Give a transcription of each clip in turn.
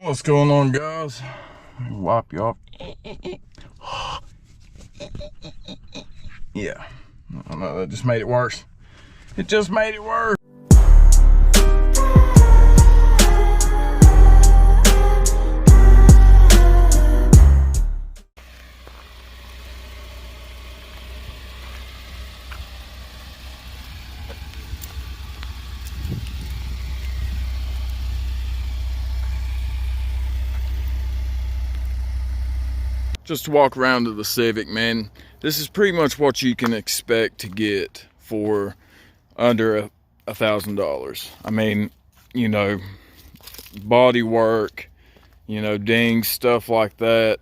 What's going on, guys? Let me wipe you off. Yeah, I know that just made it worse. It just made it worse. Just to walk around to the Civic, man. This is pretty much what you can expect to get for under $1,000. I mean, you know, body work, you know, dings, stuff like that.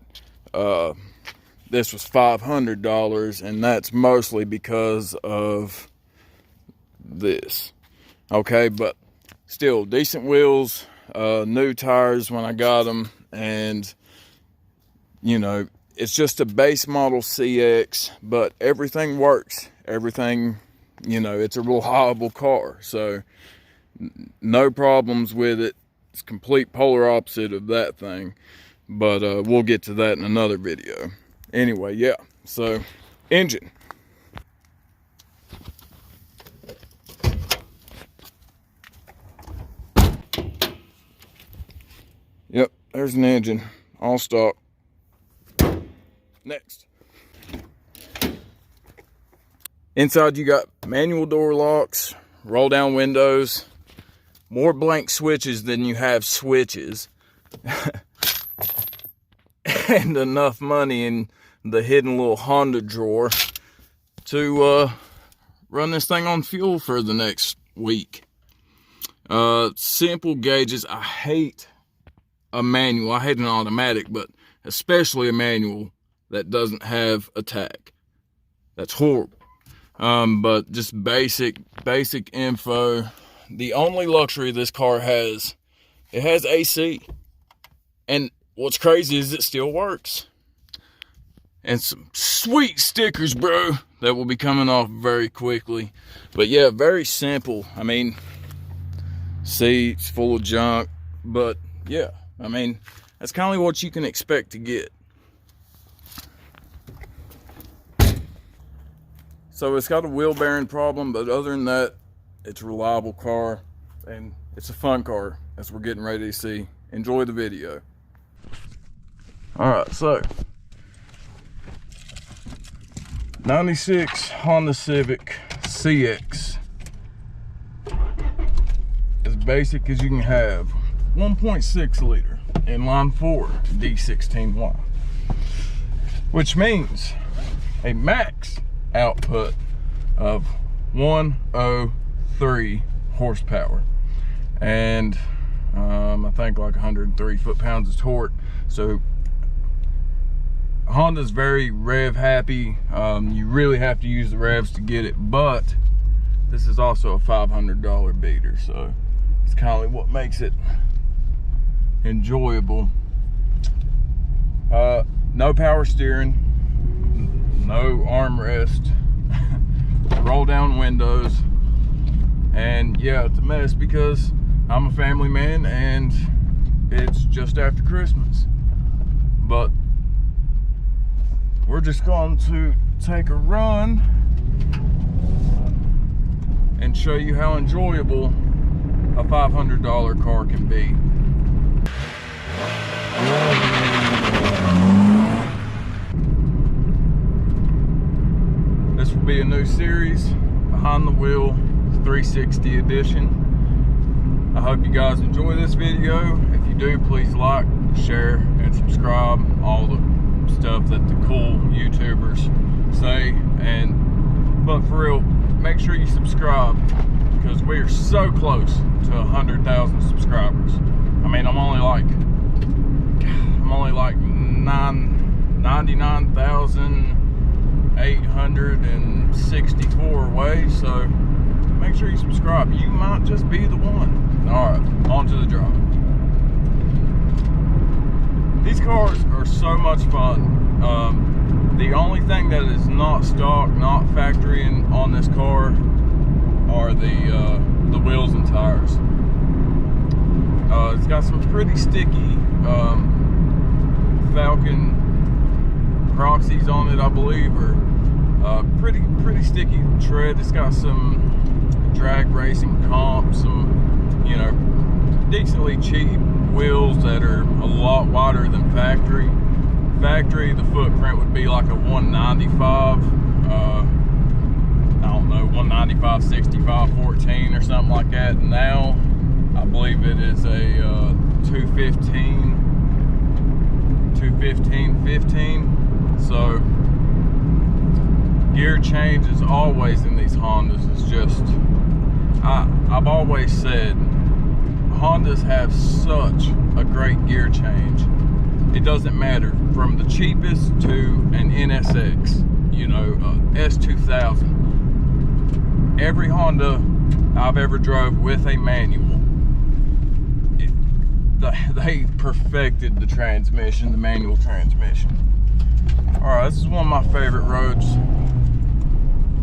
This was $500, and that's mostly because of this. Okay, but still decent wheels, new tires when I got them, and you know, it's just a base model CX, but everything works. Everything, you know, it's a reliable car. So no problems with it. It's complete polar opposite of that thing. But we'll get to that in another video. Anyway, yeah. So, engine. Yep, there's an engine. All stock. Next. Inside you got manual door locks, roll down windows, more blank switches than you have switches, and enough money in the hidden little Honda drawer to run this thing on fuel for the next week. Simple gauges. I hate a manual. I hate an automatic, but especially a manual that doesn't have a tach. That's horrible. But just basic info. The only luxury this car has, it has AC. And what's crazy is it still works. And some sweet stickers, bro, that will be coming off very quickly. But yeah, very simple. I mean, seats full of junk. But yeah, I mean, that's kind of what you can expect to get. So it's got a wheel bearing problem, but other than that, it's a reliable car, and it's a fun car, as we're getting ready to see. Enjoy the video. Alright, so 96 Honda Civic CX. As basic as you can have. 1.6 liter inline 4 D16Y. Which means a max output of 103 horsepower and I think like 103 foot-pounds of torque. So Honda's very rev happy. You really have to use the revs to get it, but this is also a $500 beater, so it's kind of what makes it enjoyable. No power steering, no armrest, roll down windows, and yeah, it's a mess because I'm a family man and it's just after Christmas. But we're just going to take a run and show you how enjoyable a $500 car can be. This will be a new series, Behind the Wheel 360 edition. I hope you guys enjoy this video. If you do, please like, share, and subscribe. All the stuff that the cool YouTubers say. But for real, make sure you subscribe, because we are so close to 100,000 subscribers. I mean, I'm only like 99,864 away, so make sure you subscribe. You might just be the one. All right, on to the drive. These cars are so much fun. The only thing that is not stock, not factory on this car are the wheels and tires. It's got some pretty sticky Falcon Proxies on it, I believe, or pretty sticky tread. It's got some drag racing comp, some, you know, decently cheap wheels that are a lot wider than factory. Factory, the footprint would be like a 195, I don't know, 195, 65, 14 or something like that. Now, I believe it is a 215, 15. So, gear change is always in these Hondas. It's just, I've always said, Hondas have such a great gear change. It doesn't matter from the cheapest to an NSX, you know, S2000. Every Honda I've ever drove with a manual, they perfected the transmission, the manual transmission. All right, this is one of my favorite roads.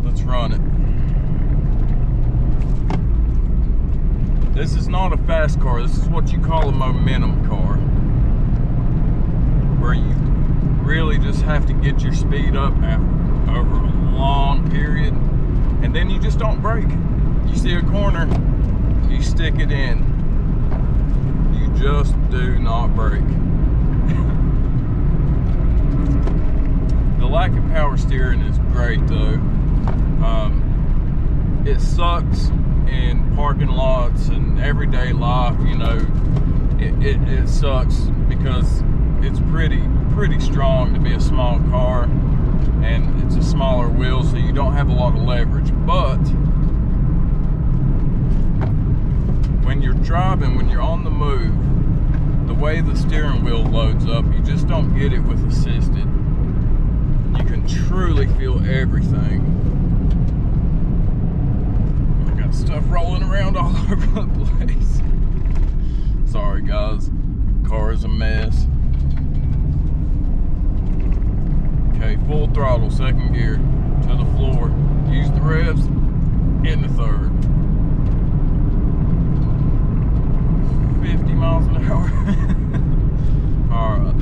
Let's run it. This is not a fast car. This is what you call a momentum car, where you really just have to get your speed up over a long period, and then you just don't brake. You see a corner, you stick it in. You just do not brake. The lack of power steering is great though. It sucks in parking lots and everyday life, you know. It sucks because it's pretty strong to be a small car, and it's a smaller wheel, so you don't have a lot of leverage. But when you're driving, when you're on the move, the way the steering wheel loads up, you just don't get it with assisted. You can truly feel everything. I got stuff rolling around all over the place. Sorry guys, car is a mess. Okay, full throttle, second gear, to the floor. Use the revs, in the third. 50 miles an hour. Alright.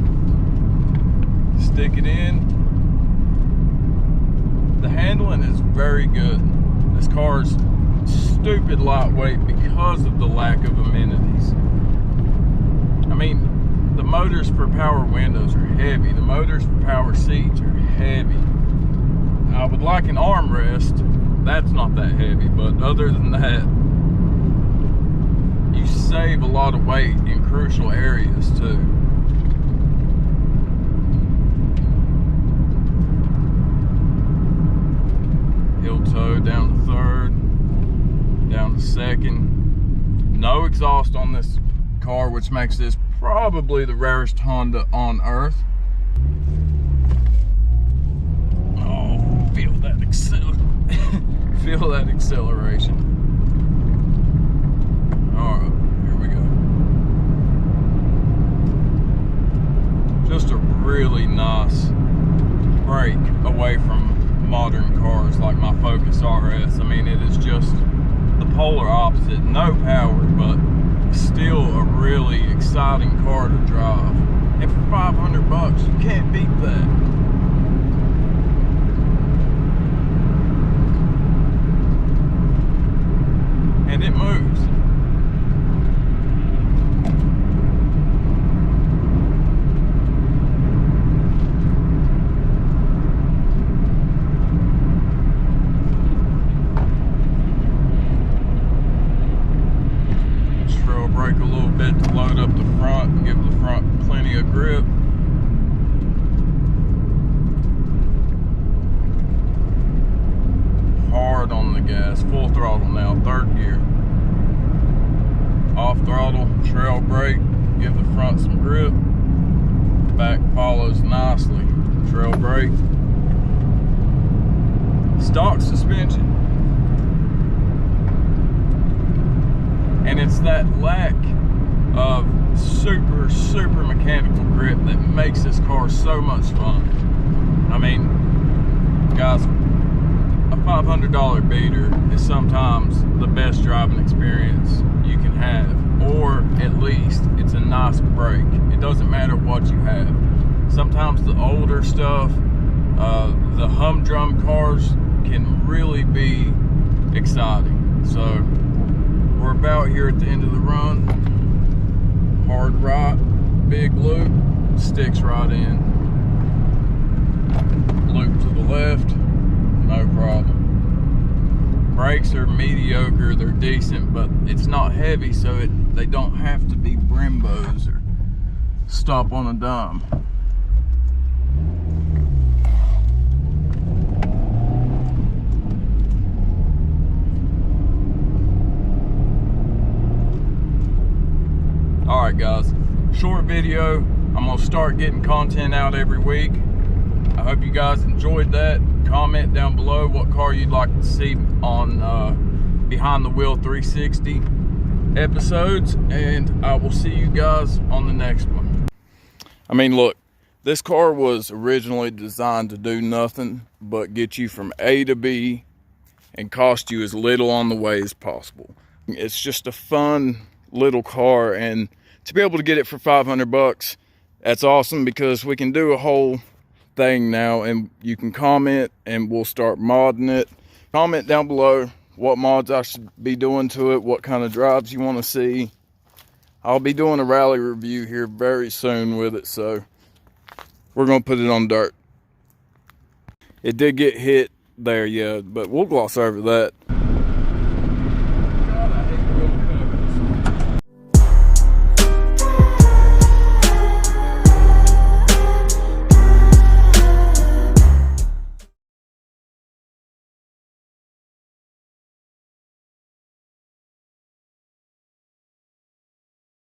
Stick it in. The handling is very good. This car's stupid lightweight because of the lack of amenities. I mean, the motors for power windows are heavy. The motors for power seats are heavy. I would like an armrest. That's not that heavy, but other than that, you save a lot of weight in crucial areas too. Heel toe down to third, down to second. No exhaust on this car, which makes this probably the rarest Honda on earth. Oh, feel that feel that acceleration. All right, here we go. Just a really nice break away from modern cars like my Focus RS. I mean, it is just the polar opposite. No power, but still a really exciting car to drive. And for 500 bucks, you can't beat that. And it moves. Brake a little bit to load up the front and give the front plenty of grip. Hard on the gas, full throttle now, third gear. Off throttle, trail brake, give the front some grip. Back follows nicely, trail brake. Stock suspension. And it's that lack of super mechanical grip that makes this car so much fun. I mean, guys, a $500 beater is sometimes the best driving experience you can have. or at least it's a nice brake. It doesn't matter what you have. Sometimes the older stuff, the humdrum cars can really be exciting. So we're about here at the end of the run. Hard right, big loop, sticks right in. Loop to the left, no problem. Brakes are mediocre, they're decent, but it's not heavy, so they don't have to be Brembos or stop on a dime. Alright guys, short video. I'm going to start getting content out every week. I hope you guys enjoyed that. Comment down below what car you'd like to see on Behind the Wheel 360 episodes, and I will see you guys on the next one. I mean, look, this car was originally designed to do nothing but get you from A to B and cost you as little on the way as possible. It's just a fun little car, and to be able to get it for 500 bucks, that's awesome, because we can do a whole thing now, and you can comment and we'll start modding it. Comment down below what mods I should be doing to it, what kind of drives you want to see. I'll be doing a rally review here very soon with it, so we're gonna put it on dirt. It did get hit there, yeah, but we'll gloss over that.